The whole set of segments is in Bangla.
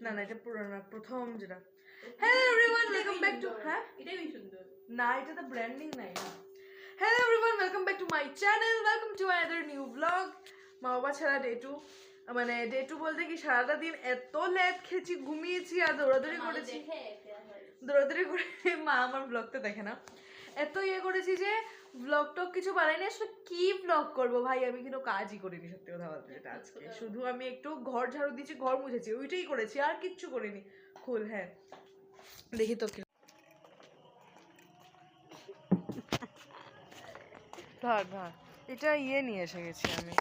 না না এটা পুরোনো প্রথম যেটা hello everyone welcome back to হ্যাঁ এটাই বেশি সুন্দর না এটা তো ব্র্যান্ডিং নাই না hello everyone welcome back to my channel welcome to another new blog মা বাবা ছাড়া ডে টু মানে ডে টু বলতে কি সারাটা দিন এত ল্যাদ খেয়েছি ঘুমিয়েছি আর দৌড়াদৌড়ি করেছি দৌড়াদৌড়ি করে মা আমার ব্লগটা দেখে না এত ইয়ে করেছি যে ব্লগ টক কিছু বানাইনি আসলে কি ব্লগ করবো ভাই আমি কিন্তু কাজই করিনি সত্যি কথা বলতে যেটা আজকে শুধু আমি একটু ঘর ঝাড়ু দিয়েছি ঘর মুছেছি ওইটাই করেছি আর কিচ্ছু করিনি খুল হ্যাঁ দেখি তো ধর ধর এটা ইয়ে নিয়ে এসে গেছি আমি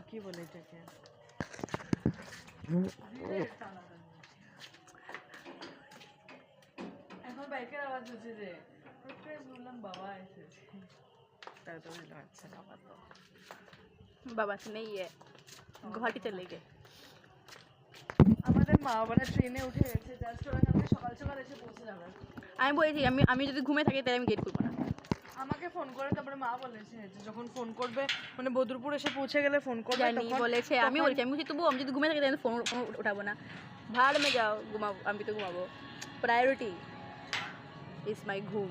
কি বলে এটাকে এখন বাইকের আওয়াজ হচ্ছে যে বললাম বাবা এসেছে তাই তো বুঝতে পারছে না বাবা তো বাবা তো নেই ঘাটি চলে গে আমাদের মা বাবারা ট্রেনে উঠে গেছে জাস্ট ওরা কালকে সকাল সকাল এসে পৌঁছে যাবে আমি বলেছি আমি যদি ঘুমে থাকি তাই আমি গেট খুলবো না আমাকে ফোন করে তারপরে মা বলেছে যে যখন ফোন করবে মানে বদরপুর এসে পৌঁছে গেলে ফোন করবে জানি বলেছে আমি বলছি আমি তবু আমি যদি ঘুমে থাকি তাই ফোন উঠাবো না ভাড় মে যাও ঘুমাবো আমি তো ঘুমাবো प्रायोरिटी इज माई घूम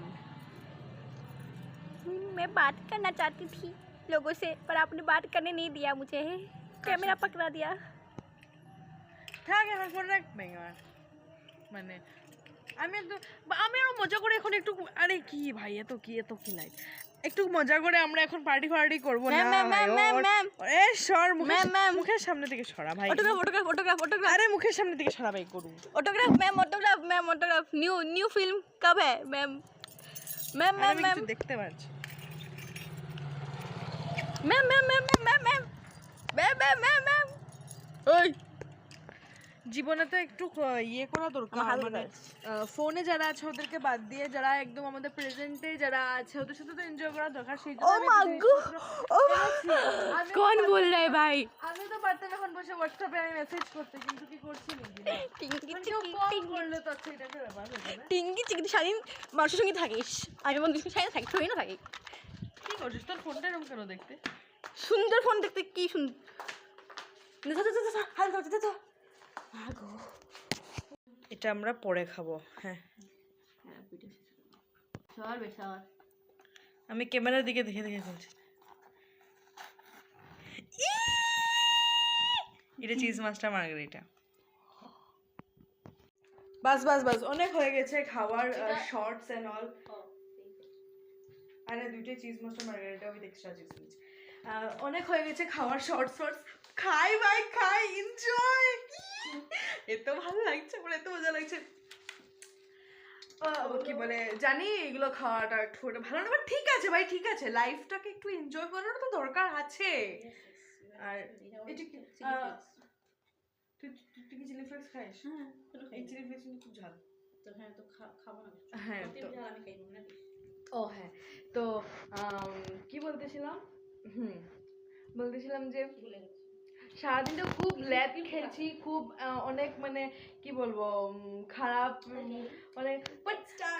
मैं बात करना चाहती थी लोगों से पर आपने बात करने नहीं दिया मुझे कैमरा पकड़ा दिया থাক এখন ফোন রাখবে আর মানে আমি আরো মজা করে এখন একটু আরে কি ভাই এত কি লাইট একটু মজা করে আমরা এখন পার্টি করবো না এ সর মুখের সামনে থেকে সরা ভাই ऑटोग्राफ আরে মুখের সামনে থেকে সরা ভাই করুন autograph ma'am autograph new film कब है मैम দেখতে পাচ্ছি मैम ওই জীবনে তো একটু ইয়ে করা দরকার মানে ফোনে যারা আছে ওদেরকে বাদ দিয়ে যারা একদম আমাদের প্রেজেন্টে যারা আছে ওদের সাথে তো এনজয় করা দরকার সেই कौन बोल रहा है भाई আমি তো পারতাম এখন বসে হোয়াটসঅ্যাপে আমি মেসেজ করতে কিন্তু কি করছি নাকি করলে তো আচ্ছা এটা একটা ব্যাপার হয়ে যাবে টিঙ্কি চিকি সারাদিন মানুষের সঙ্গে থাকিস আমি বন্ধুর সাথে থাকি থই না থাকি কি করছিস তোর ফোনটা এরকম কেন দেখতে সুন্দর ফোন দেখতে কি সুন্দর এটা আমরা পরে খাবো হ্যাঁ আমি ক্যামেরার দিকে দেখে বলছি এটা চিজ মাস্টার মার্গারিটা বাস অনেক হয়ে গেছে খাওয়ার শর্টস এন্ড অল আরে দুইটা cheese master margherita with extra cheese অনেক হয়ে গেছে খাওয়ার শর্টস খাই ভাই খাই এনজয় এত ভালো লাগছে আমার এত মজা লাগছে কি বলে জানি এগুলো খাওয়াটা একটু ভালো না ঠিক আছে ভাই ঠিক আছে লাইফটাকে একটু এনজয় করার তো দরকার আছে আর তুই কি চিলি ফ্লেক্স খাইস এই চিলি ফ্লেক্স খুব ঝাল তো হ্যাঁ তো খাবো না হ্যাঁ আমি খাইবো না ও হ্যাঁ তো কি বলতেছিলাম বলতেছিলাম যে সারাদিন তো খুব ল্যাদ খেয়েছি খুব অনেক মানে কি বলবো খারাপ মানে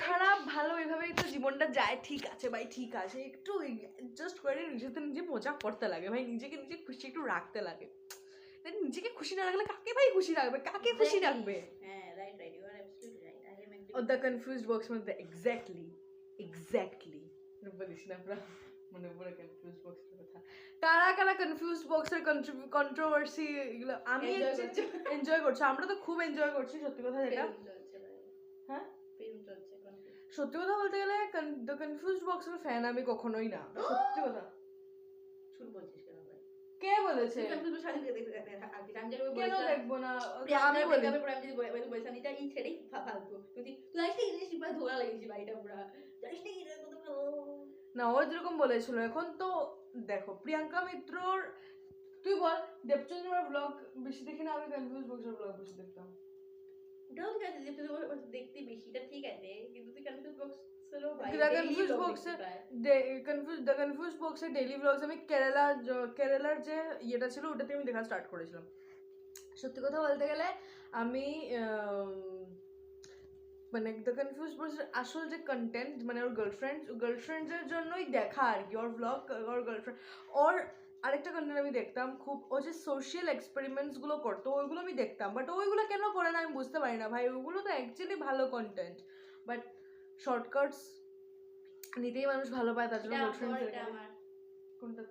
খারাপ ভালো এইভাবেই তো জীবনটা যায় ঠিক আছে ভাই ঠিক আছে একটু জাস্ট করে নিজেতে নিজে মজা করতে লাগে ভাই নিজেকে নিজে খুশি একটু রাখতে লাগে নিজেকে খুশি না রাখলে কাকে ভাই খুশি রাখবে কাকে খুশি রাখবে হ্যাঁ right you are absolutely right I am agree the confused box মধ্যে এক্স্যাক্টলি বলিস না পুরা মানে পুরো কনফিউজড বক্সের কথা কারা কনফিউজড বক্সের কন্ট্রোভার্সি এগুলো আমি এনজয় করছি আমরা তো খুব এনজয় করছি সত্যি কথা যেটা হ্যাঁ সত্যি কথা বলতে গেলে দ্য কনফিউজড বক্সের ফ্যান আমি কখনোই না সত্যি কথা শুরু বলছিস কেন ভাই কে বলেছে কেন দেখবো না আমি বলি এটা এই ছেড়েই ফালতু তুই আসলে ইংলিশ পুরো ধোয়া লাগিয়েছি ভাইটা পুরো জানিস না এটা কত ভালো না ও যেরকম বলেছিল এখন তো দেখো প্রিয়াঙ্কা মিত্রর তুই বল দেবচন্দ্রের ব্লগ বেশি দেখি না আমি কনফিউজ বক্সের ব্লগ বেশি দেখতাম ওটাও ঠিক আছে দেখতে বেশিটা ঠিক আছে কিন্তু তুই কনফিউজ বক্স কনফিউজ বক্সের ডেইলি ব্লগস আমি কেরালার যে ইয়েটা ছিল ওটাতে আমি দেখা স্টার্ট করেছিলাম সত্যি কথা বলতে গেলে আমি মানে দ্য কনফিউজ বক্সের আসল যে কন্টেন্ট মানে ওর গার্লফ্রেন্ডসের জন্যই দেখা আর কি ওর ব্লগ ওর গার্লফ্রেন্ড ওর আরেকটা কন্টেন্ট আমি দেখতাম খুব, ও যে সোশ্যাল এক্সপেরিমেন্টসগুলো করতো ওইগুলো আমি দেখতাম, বাট ওইগুলো কেন করে না আমি বুঝতে পারি না ভাই। ওইগুলো তো অ্যাকচুয়ালি ভালো কন্টেন্ট, বাট শর্টকাটস নিতেই মানুষ ভালো পায়, তার জন্য কোনটা?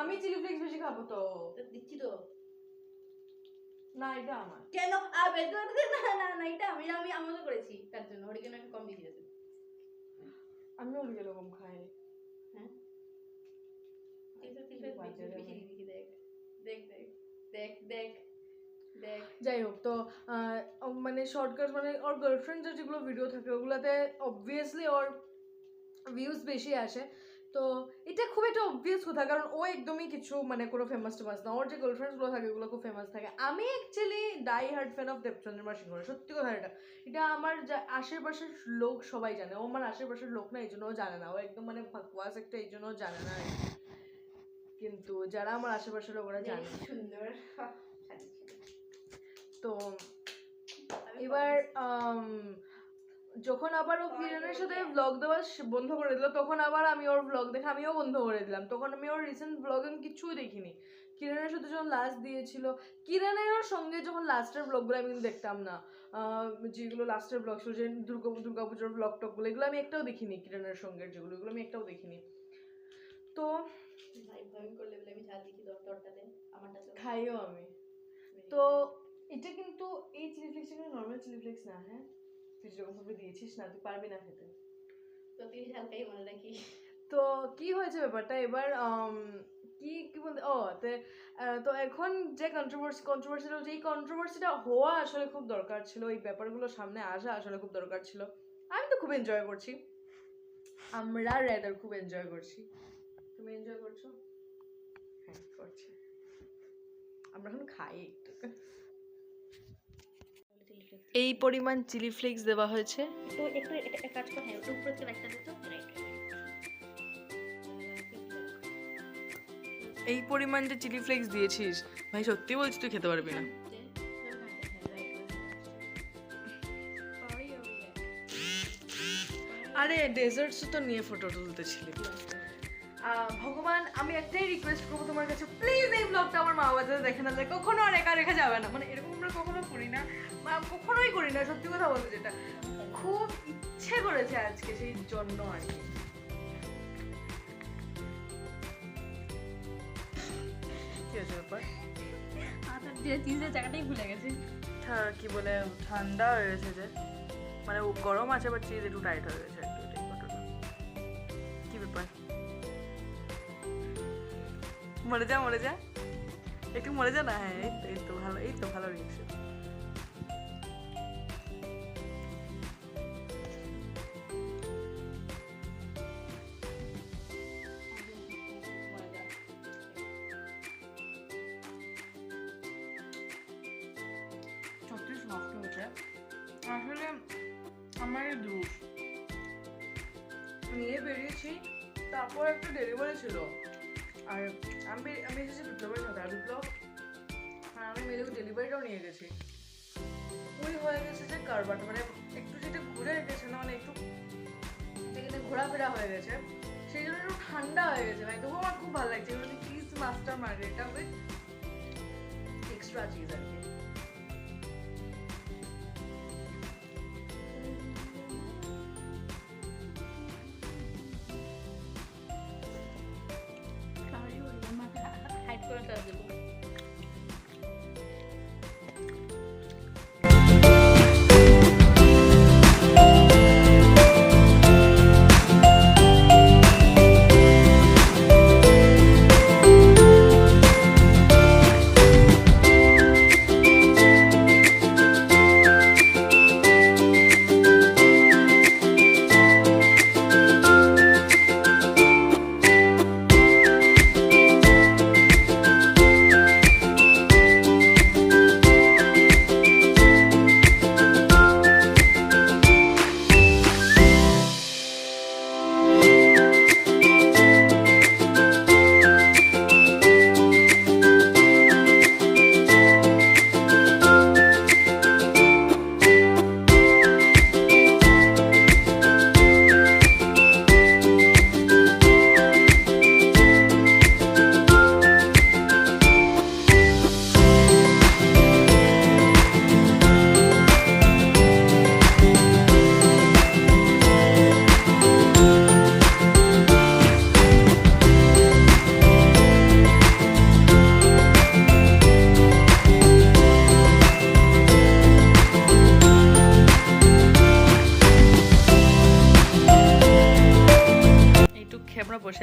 আমি চিলি ফ্লেক্স বেশি খাবো তো দিচ্ছি তো। না এটা আমার কেন না না না, এটা আমি আমি আমাকে করেছি তার জন্য অরিগানো একটু কম দিয়ে দিয়েছি। আমি ওই এরকম খাই। হ্যাঁ এটা তিনটা বেশি বেশি দিয়েছি। দেখ দেখ দেখ দেখ দেখ দেখ। যাই হোক, তো মানে শর্টকাট মানে ওর গার্লফ্রেন্ডের যেগুলো ভিডিও থাকে ওগুলোতে অবভিয়াসলি ওর ভিউজ বেশি আসে। তো এটা খুব একটা অবভিয়াস কথা, কারণ ও একদমই কিছু মানে কোনো ফেমাস টেমাস না। ওর যে গার্লফ্রেন্ডসগুলো থাকে ওগুলো খুব ফেমাস থাকে। আমি actually die hard fan of Debchandrima Singha, সত্যি কথা। এটা আমার যা আশেপাশের লোক সবাই জানে। ও আমার আশেপাশের লোক না, এই জন্য ও জানে না। ও একদম মানে ফাঁকওয়াস একটা, এই জন্য জানে না। কিন্তু যারা আমার আশেপাশের লোক ওরা জানে। সুন্দর। তো এবার যখন আবার ও কিরণের সাথে ব্লগ দেওয়া বন্ধ করে দিল, তখন আবার আমি ওর ব্লগ দেখে আমিও বন্ধ করে দিলাম। তখন আমি ওর রিসেন্ট ব্লগ আমি কিছুই দেখিনি। কিরণের সাথে যখন লাস্ট দিয়েছিল, কিরণের সঙ্গে যখন লাস্টের ব্লগগুলো আমি কিন্তু দেখতাম না, যেগুলো লাস্টের ব্লগ ছিল, যে দুর্গাপুজোর ব্লগ টকগুলো, এগুলো আমি একটাও দেখিনি। কিরণের সঙ্গে যেগুলো, এগুলো আমি একটাও দেখিনি। তো খাইও আমি। তো এটা কিন্তু এই চিলি ফ্লেক্স কিন্তু নর্মাল চিলি ফ্লেক্স না। হ্যাঁ, তুই যেরকম ভাবে দিয়েছিস না, তুই পারবি না খেতে। তো তুই হালকাই মনে রাখি। তো কি হয়েছে ব্যাপারটা এবার, কি কি বলতে, তো এখন যে কন্ট্রোভার্সিটা যে এই কন্ট্রোভার্সিটা হওয়া আসলে খুব দরকার ছিল। এই ব্যাপারগুলো সামনে আসা আসলে খুব দরকার ছিল। আমি তো খুব এনজয় করছি, আমরা রেদার খুব এনজয় করছি। তুমি এনজয় করছো? হ্যাঁ করছি। আমরা এখন খাই একটু। এই পরিমাণ চিলি ফ্লেক্স দেওয়া হয়েছে। তো একটু একটা কাজ কর, হ্যাঁ উপরে থেকে একটা দিতে। এই পরিমাণ যে চিলি ফ্লেক্স দিয়েছিস ভাই, সত্যি বলছি তুই খেতে পারবি না। আরে ডেজার্টস তো নিয়ে ফটো তুলতেছিলি। ভগবান, আমি একটাই রিকোয়েস্ট করবো তোমার কাছে, প্লিজ এই ব্লগটা আমার মা বাবা যাতে দেখে না যায়, কখনো আর একা রেখা যাবে না। মানে এরকম আমরা কখনো করি না, কখনোই করি না, সত্যি কথা বলতে। যেটা খুব ইচ্ছে করেছে আজকে, সেই জন্য আর কি। কি হয়েছে ব্যাপার? চিজের জায়গাটাই ভুলে গেছি। কি বলে, ঠান্ডা হয়ে গেছে যে, মানে গরম আছে বাট চিজ একটু টাইট হয়ে গেছে একটু। এটাই ঘটনা। কি ব্যাপার? মরে যা মরে যা, একটু মরে যা না। হ্যাঁ এই তো ভালো, এই তো ভালো রিয়েকশন। সত্যি সফট হয়েছে আসলে। আমার দোষ, নিয়ে বেরিয়েছি, তারপর একটা ডেলিভারি ছিল, আর আমি এসেছি বিপ্লবের সাথে। আর বিপ্লব আর আমি মিলে ডেলিভারিটাও নিয়ে গেছি। ওই হয়ে গেছে যে কারবারটা, মানে একটু যেটা ঘুরে গেছে না, মানে একটু যেখানে ঘোরাফেরা হয়ে গেছে, সেই জন্য একটু ঠান্ডা হয়ে গেছে ভাই। তবুও আমার খুব ভালো লাগছে। এগুলো cheese master margherita with extra cheese আর কি। হাইড করে দেবো।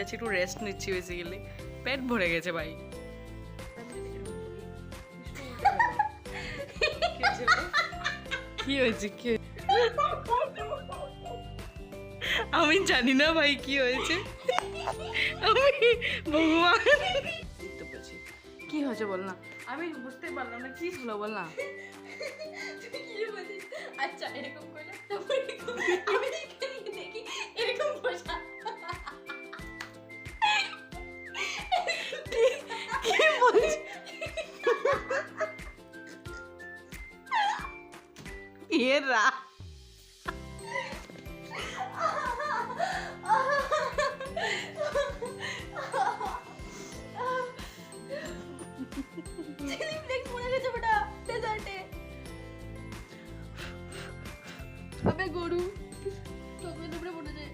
আছি, একটু রেস্ট নিচ্ছি বেসিক্যালি। পেট ভরে গেছে ভাই। কি হয়েছে কি আমি জানি না ভাই কি হয়েছে। আমি ভগবান বুঝতে পারছি কি হয়েছে বল না, আমি বুঝতে পারলাম না কি হলো বল না। তুই কি বলছিস? আচ্ছা এরকম করে তারপর এরকম আমি এখানে দেখি এরকম বসা কি বলছিস এরা চিলি ফ্লেক্স পড়ে গেছে বেটা ডেজার্টে। আবে গরু চকলেট উপরে পড়েছে।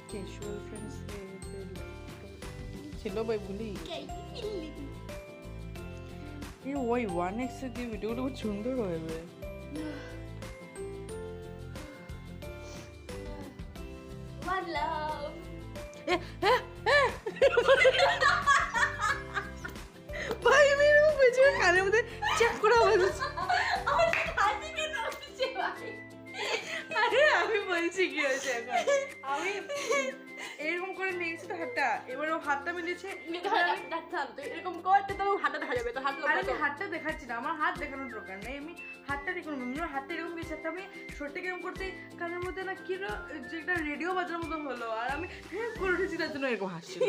ক্যাজুয়াল ফ্রেন্ডস ছিল ভাই বলি। এই ওই 1x এর যে ভিডিওগুলো খুব সুন্দর হবে। One love. ভাই আমি এরকম পেছনে কানের মধ্যে চেক করা হয়েছে। আমার হাতে কেন হচ্ছে ভাই? আরে আমি বলছি কি হয়েছে এখন, আমি এরকম করে নিয়েছি তো হাতটা, এবার ও হাতটা মিলিয়েছে। তুই এরকম করতে তো হাতটা দেখা যাবে, তো হাত আর আমি হাতটা দেখাচ্ছি না, আমার হাত দেখানোর দরকার নেই, আমি হাতটা দেখুন হাতটা এরকম গেছে, একটা আমি শরীরটাকে এরকম করতে কানের মধ্যে না কি যে একটা রেডিও বাজার মতো হলো, আর আমি হ্যাঁ করে উঠেছি, তার জন্য এরকম হাসছিল।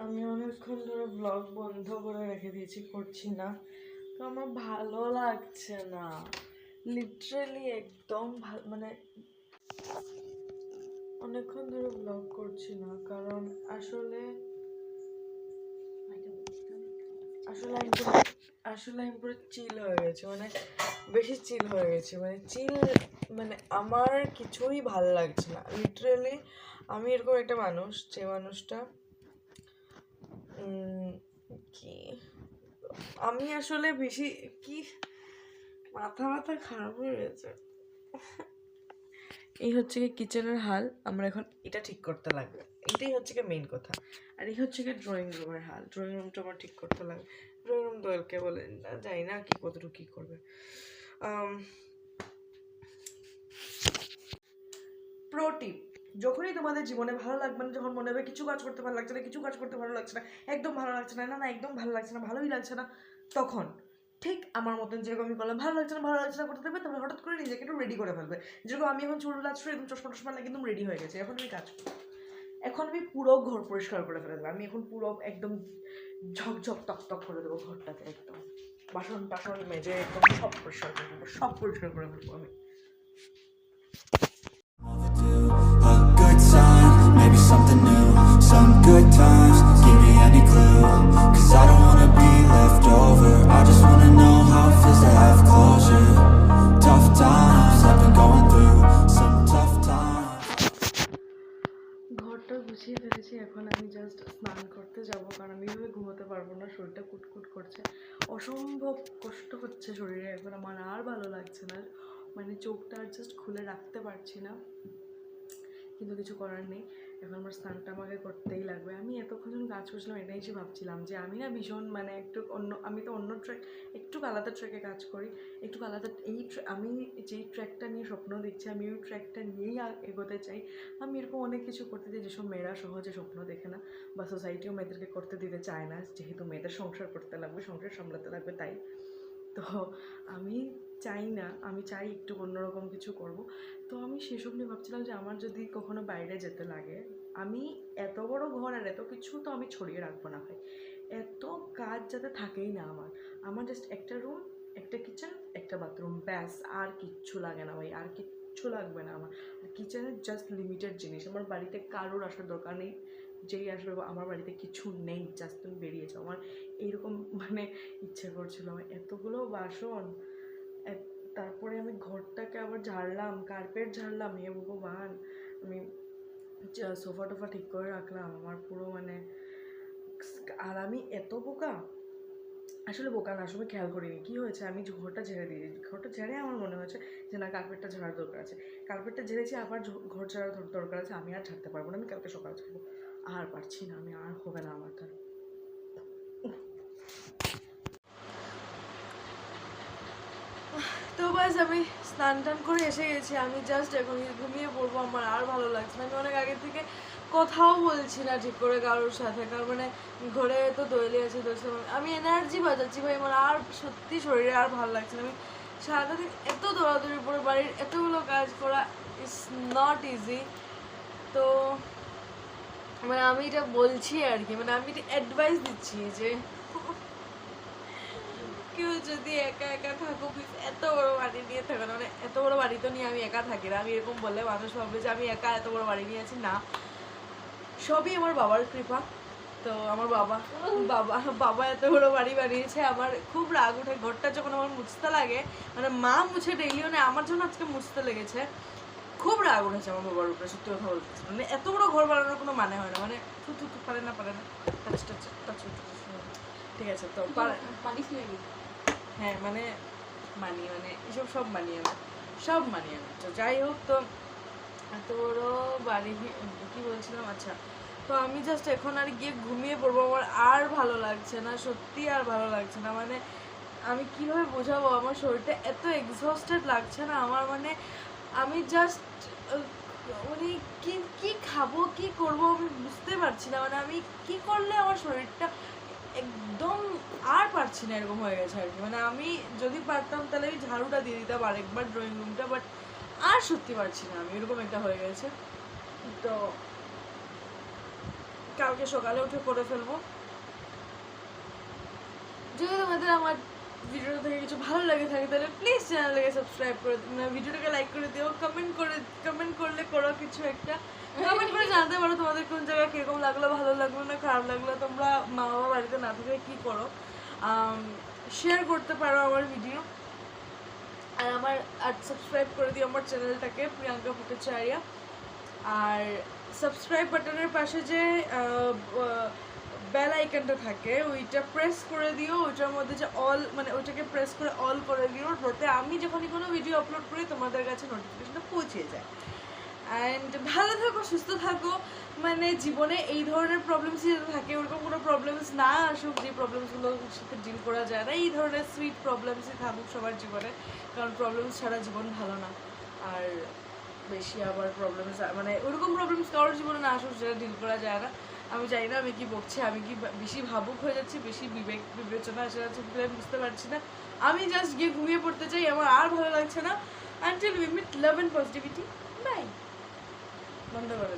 আমি অনেকক্ষণ ধরে ব্লগ বন্ধ করে রেখে দিয়েছি, করছি না, তো আমার ভালো লাগছে না, লিটারালি একদম মানে অনেকক্ষণ ধরে ব্লগ করছি না, কারণ আসলে আমি পুরো চিল হয়ে গেছি, মানে বেশি চিল হয়ে গেছি, মানে চিল, মানে আমার কিছুই ভালো লাগছে না লিটারালি। আমি এরকম একটা মানুষ, যে মানুষটা কি আমি আসলে বেশি কি মাথা খারাপ হয়ে গেছে। এই হচ্ছে কি কিচেনের হাল, আমরা এখন এটা ঠিক করতে লাগবে, এটাই হচ্ছে কি মেইন কথা। আর এই হচ্ছে কি ড্রয়িং রুমের হাল, ড্রয়িং রুমটা আমার ঠিক করতে লাগবে। ড্রয়িং রুম দোয়েলকে বলে না, জানি না কি কতটুকু কী করবে। প্রো টিপ, যখনই তোমাদের জীবনে ভালো লাগবে না, যখন মনে হবে কিছু কাজ করতে ভালো লাগছে না, কিছু কাজ করতে ভালো লাগছে না, একদম ভালো লাগছে না, না না একদম ভালো লাগছে না, ভালোই লাগছে না, তখন ঠিক আমার মতন যেরকম আমি করলাম, ভালো লাগছে না করতে দেবে, তবে হঠাৎ করে নিজেকে একটু রেডি করে ফেলবে। যেরকম আমি এখন চুল লাচ্ছি, একদম চশমা টশমা লাগে একদম রেডি হয়ে গেছে, এখন আমি কাজ করবো, এখন আমি পুরো ঘর পরিষ্কার করে ফেলে দেবো, আমি এখন পুরো একদম ঝকঝক তক করে দেবো ঘরটাকে, একদম বাসন টাসন মেজে একদম সব পরিষ্কার করে ফেলবো, সব পরিষ্কার করে ফেলবো আমি। A good sign, maybe something new, some good times, give me any clue, cause I don't wanna be left over, I just wanna know how it feels to have closure, tough times, I've been going through some tough times. ঘরটা গুছিয়ে ফেলেছি, এখন আমি জাস্ট স্নান করতে যাব, কারণ আমি এভাবে ঘুমোতে পারবো না, শরীরটা কুটকুট করছে, অসম্ভব কষ্ট হচ্ছে শরীরে, এখন আমার আর ভালো লাগছে না, মানে চোখটা আর জাস্ট খুলে রাখতে পারছি না, কিন্তু কিছু করার নেই, এখন আমার স্নানটা আমাকে করতেই লাগবে। আমি এতক্ষণ যখন কাজ করছিলাম এটাই এসে ভাবছিলাম যে আমি না ভীষণ মানে একটু আমি তো অন্য ট্র্যাক, একটু আলাদা ট্র্যাকে কাজ করি, একটু আলাদা, আমি যেই ট্র্যাকটা নিয়ে স্বপ্ন দেখছি আমি ওই ট্র্যাকটা নিয়েই এগোতে চাই। আমি এরকম অনেক কিছু করতে চাই যেসব মেয়েরা সহজে স্বপ্ন দেখে না, বা সোসাইটিও মেয়েদেরকে করতে দিতে চায় না, যেহেতু মেয়েদের সংসার করতে লাগবে, সংসার সামলাতে লাগবে, তাই তো আমি চাই না, আমি চাই একটু অন্যরকম কিছু করব। তো আমি সেসব নিয়ে ভাবছিলাম যে আমার যদি কখনো বাইরে যেতে লাগে, আমি এত বড় ঘর আর এত কিছু তো আমি ছড়িয়ে রাখবো না ভাই। এত কাজ যাতে থাকেই না আমার জাস্ট একটা রুম, একটা কিচেন, একটা বাথরুম, ব্যাস, আর কিচ্ছু লাগে না ভাই, আর কিচ্ছু লাগবে না আমার। কিচেনের জাস্ট লিমিটেড জিনিস, আমার বাড়িতে কারোর আসার দরকার নেই, যেই আসবে আমার বাড়িতে কিছু নেই, জাস্ট তুমি বেরিয়ে যাও। আমার এইরকম মানে ইচ্ছে করছিল, আমার এতগুলো বাসন। তারপরে আমি ঘরটাকে আবার ঝাড়লাম, কার্পেট ঝাড়লাম, হে ভগবান, আমি সোফা টোফা ঠিক করে রাখলাম, আমার পুরো মানে। আর আমি এত বোকা, আসলে বোকা না, আসলে খেয়াল করিনি কী হয়েছে। আমি ঘরটা ঝেড়ে দিই, ঘরটা ঝেড়ে আমার মনে হয়েছে যে না, কার্পেটটা ঝাড়ার দরকার আছে। কার্পেটটা ঝেড়েছি, আবার ঘর ঝাড়ার দরকার আছে। আমি আর ঝাড়তে পারবো না, আমি কালকে সকালে ঝাড়বো। আর পারছি না আমি, আর হবে না আমার দ্বারা। তো বাস আমি স্নান টান করে এসে গেছি, আমি জাস্ট এখন ঘুমিয়ে পড়বো। আমার আর ভালো লাগছে না, আমি অনেক আগে থেকে কথাও বলছি না ঠিক করে কারোর সাথে, কারণ মানে ঘরে তো দোয়েলি আছে, আমি এনার্জি বাজাচ্ছি ভাই, আমার আর সত্যি শরীরে আর ভালো লাগছে না। আমি সারাটা দিন এত দৌড়াদৌড়ি পরে বাড়ির এতগুলো কাজ করা ইজ নট ইজি। তো মানে আমি এটা বলছি আর কি, মানে আমি এটা অ্যাডভাইস দিচ্ছি যে কেউ যদি একা একা থাকো, এত বড় বাড়ি নিয়ে থাকো না, মানে এত বড় বাড়ি তো নিয়ে আমি একা থাকি না। আমি এরকম বললে মানুষ ভাববে যে আমি একা এত বড় বাড়ি নিয়ে আছি, না, সবই আমার বাবার কৃপা। তো আমার বাবা বাবা বাবা এত বড় বাড়ি বানিয়েছে, আমার খুব রাগ ওঠে ঘরটা যখন আমার মুছতে লাগে, মানে মা মুছে ডেইলি, মানে আমার জন্য আজকে মুছতে লেগেছে, খুব রাগ উঠেছে আমার বাবার উপরে, সত্যি কথা বলতে। মানে এত বড় ঘর বানানোর কোনো মানে হয় না, মানে পারে না ঠিক আছে, তো পারিস নাকি? হ্যাঁ মানে মানে এসব সব মানিয়ে না, সব মানিয়ে না। তো যাই হোক, তো এত বড় বাড়ি কি বলছিলাম, আচ্ছা, তো আমি জাস্ট এখন আর গিয়ে ঘুমিয়ে পড়বো। আমার আর ভালো লাগছে না, সত্যি আর ভালো লাগছে না। মানে আমি কিভাবে বোঝাবো, আমার শরীরটা এত এক্সহস্টেড লাগছে না আমার, মানে আমি জাস্ট মানে কি খাবো, কি করবো আমি বুঝতে পারছি না। মানে আমি কি করলে আমার শরীরটা একদম আর পারছি না, এরকম হয়ে গেছে আর কি। মানে আমি যদি পারতাম তাহলে আমি ঝাড়ুটা দিয়ে দিতাম আরেকবার ড্রয়িং রুমটা, বাট আর সত্যি পারছি না আমি, এরকম একটা হয়ে গেছে। তো কালকে সকালে উঠে করে ফেলবো। যদি তোমাদের আমার ভিডিও থেকে কিছু ভালো লাগে থাকে তাহলে প্লিজ চ্যানেলটাকে সাবস্ক্রাইব করে, ভিডিওটাকে লাইক করে দিও, কমেন্ট করলে করো কিছু একটা, কমেন্ট করে জানাতে পারো তোমাদের কোন জায়গায় কীরকম লাগলো, ভালো লাগলো না খারাপ লাগলো, তোমরা মা বাবা বাড়িতে না থেকে কী করো, শেয়ার করতে পারো আমার ভিডিও। আর সাবস্ক্রাইব করে দিও আমার চ্যানেলটাকে, প্রিয়াঙ্কা ভট্টাচার্য। আর সাবস্ক্রাইব বাটনের পাশে যে বেল আইকনটা থাকে ওইটা প্রেস করে দিও, ওইটার মধ্যে যে অল, মানে ওইটাকে প্রেস করে অল করে দিও, যাতে আমি যখনই কোনো ভিডিও আপলোড করি তোমাদের কাছে নোটিফিকেশনটা পৌঁছে যায়। অ্যান্ড ভালো থাকো, সুস্থ থাকো, মানে জীবনে এই ধরনের প্রবলেমসই যাতে থাকে, ওরকম কোনো প্রবলেমস না আসুক যে প্রবলেমসগুলোর সাথে ডিল করা যায় না, এই ধরনের সুইট প্রবলেমসই থাকুক সবার জীবনে, কারণ প্রবলেমস ছাড়া জীবন ভালো না। আর বেশি আবার প্রবলেমস, মানে ওরকম প্রবলেমস কারোর জীবনে না আসুক যেটা ডিল করা যায় না। আমি জানি না আমি কি বকছি, আমি কি বেশি ভাবুক হয়ে যাচ্ছি, বেশি বিবেচনা এসে যাচ্ছে, আমি বুঝতে পারছি না। আমি জাস্ট গিয়ে ঘুমিয়ে পড়তে চাই, আমার আর ভালো লাগছে না। Until we meet, love and positivity, bye. বন্ধ করে